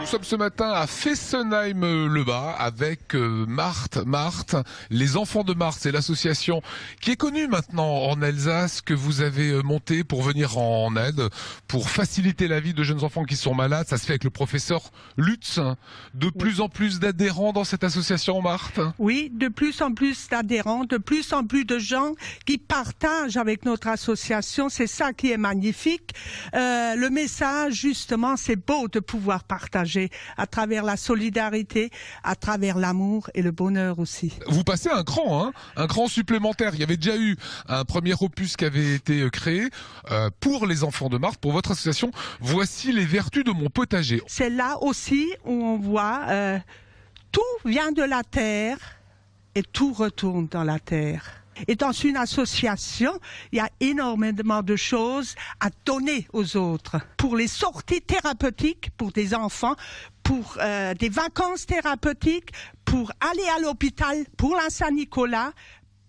Nous sommes ce matin à Fessenheim-le-Bas avec Marthe. Marthe, les enfants de Marthe, c'est l'association qui est connue maintenant en Alsace que vous avez montée pour venir en aide, pour faciliter la vie de jeunes enfants qui sont malades. Ça se fait avec le professeur Lutz. De plus en plus d'adhérents dans cette association, Marthe? Oui, de plus en plus d'adhérents, de plus en plus de gens qui partagent avec notre association. C'est ça qui est magnifique. Le message, justement, c'est beau de pouvoir partager à travers la solidarité, à travers l'amour et le bonheur aussi. Vous passez un cran supplémentaire. Il y avait déjà eu un premier opus qui avait été créé pour les enfants de Marthe, pour votre association. Voici les vertus de mon potager. C'est là aussi où on voit tout vient de la terre et tout retourne dans la terre. Et dans une association, il y a énormément de choses à donner aux autres. Pour les sorties thérapeutiques, pour des enfants, pour des vacances thérapeutiques, pour aller à l'hôpital, pour la Saint-Nicolas.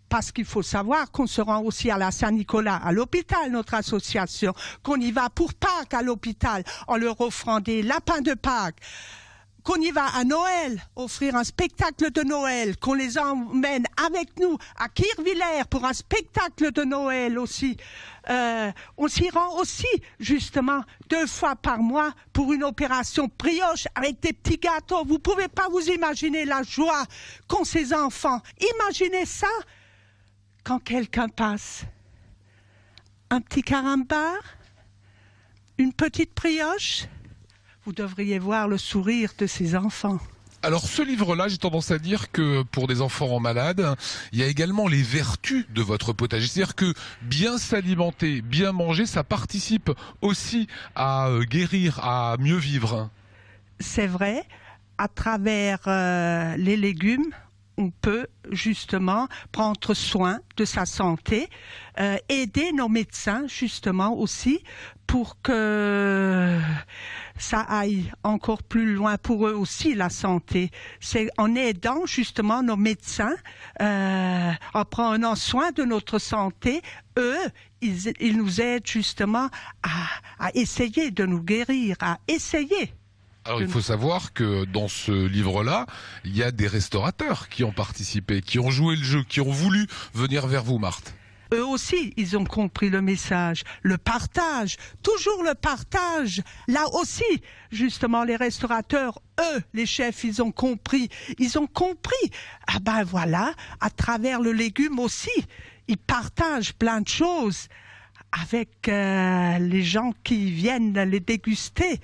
Parce qu'il faut savoir qu'on se rend aussi à la Saint-Nicolas, à l'hôpital, notre association, qu'on y va pour Pâques à l'hôpital, en leur offrant des lapins de Pâques. Qu'on y va à Noël, offrir un spectacle de Noël, qu'on les emmène avec nous à Kirchwiller pour un spectacle de Noël aussi. On s'y rend aussi, justement, 2 fois par mois pour une opération brioche avec des petits gâteaux. Vous pouvez pas vous imaginer la joie qu'ont ces enfants. Imaginez ça quand quelqu'un passe. Un petit carambar, une petite brioche. Vous devriez voir le sourire de ces enfants. Alors ce livre-là, j'ai tendance à dire que pour des enfants malades, il y a également les vertus de votre potager. C'est-à-dire que bien s'alimenter, bien manger, ça participe aussi à guérir, à mieux vivre. C'est vrai, à travers les légumes, on peut justement prendre soin de sa santé, aider nos médecins justement aussi pour que ça aille encore plus loin pour eux aussi, la santé. C'est en aidant justement nos médecins, en prenant soin de notre santé, eux, ils nous aident justement à essayer de nous guérir, à essayer. Alors il faut savoir que dans ce livre-là, il y a des restaurateurs qui ont participé, qui ont joué le jeu, qui ont voulu venir vers vous, Marthe. Eux aussi, ils ont compris le message, le partage, toujours le partage. Là aussi, justement, les restaurateurs, eux, les chefs, ils ont compris. Ah ben voilà, à travers le légume aussi, ils partagent plein de choses avec les gens qui viennent les déguster,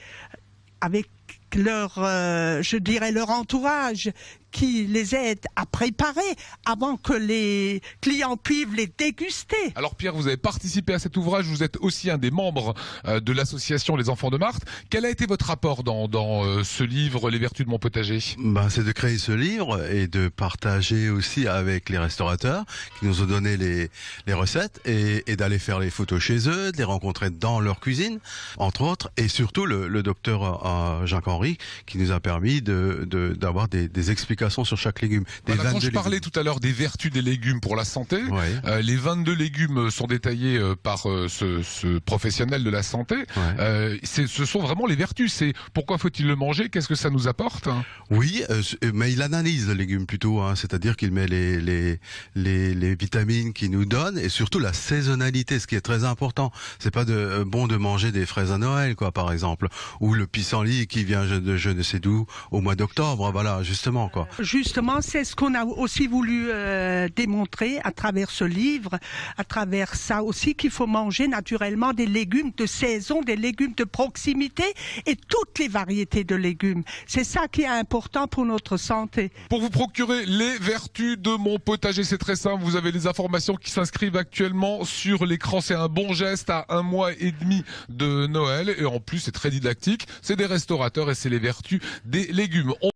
avec leur, je dirais, leur entourage qui les aide à préparer avant que les clients puissent les déguster. Alors Pierre, vous avez participé à cet ouvrage, vous êtes aussi un des membres de l'association Les Enfants de Marthe. Quel a été votre apport dans ce livre, Les Vertus de mon potager? C'est de créer ce livre et de partager aussi avec les restaurateurs qui nous ont donné les recettes et d'aller faire les photos chez eux, de les rencontrer dans leur cuisine, entre autres, et surtout le docteur Jacques-Henri qui nous a permis d'avoir des explications sur chaque légume. Voilà, quand je parlais tout à l'heure des vertus des légumes pour la santé, ouais. Les 22 légumes sont détaillés par ce professionnel de la santé. Ouais. Ce sont vraiment les vertus. C'est pourquoi faut-il le manger? Qu'est-ce que ça nous apporte? Oui, mais il analyse le légume plutôt, c'est-à-dire qu'il met les vitamines qu'il nous donne et surtout la saisonnalité, ce qui est très important. C'est pas bon de manger des fraises à Noël, quoi, par exemple, ou le pissenlit qui vient de je ne sais d'où au mois d'octobre. Voilà, justement, quoi. Justement, c'est ce qu'on a aussi voulu démontrer à travers ce livre, à travers ça aussi, qu'il faut manger naturellement des légumes de saison, des légumes de proximité et toutes les variétés de légumes. C'est ça qui est important pour notre santé. Pour vous procurer les vertus de mon potager, c'est très simple. Vous avez les informations qui s'inscrivent actuellement sur l'écran. C'est un bon geste à 1 mois et demi de Noël. Et en plus, c'est très didactique. C'est des restaurateurs et c'est les vertus des légumes.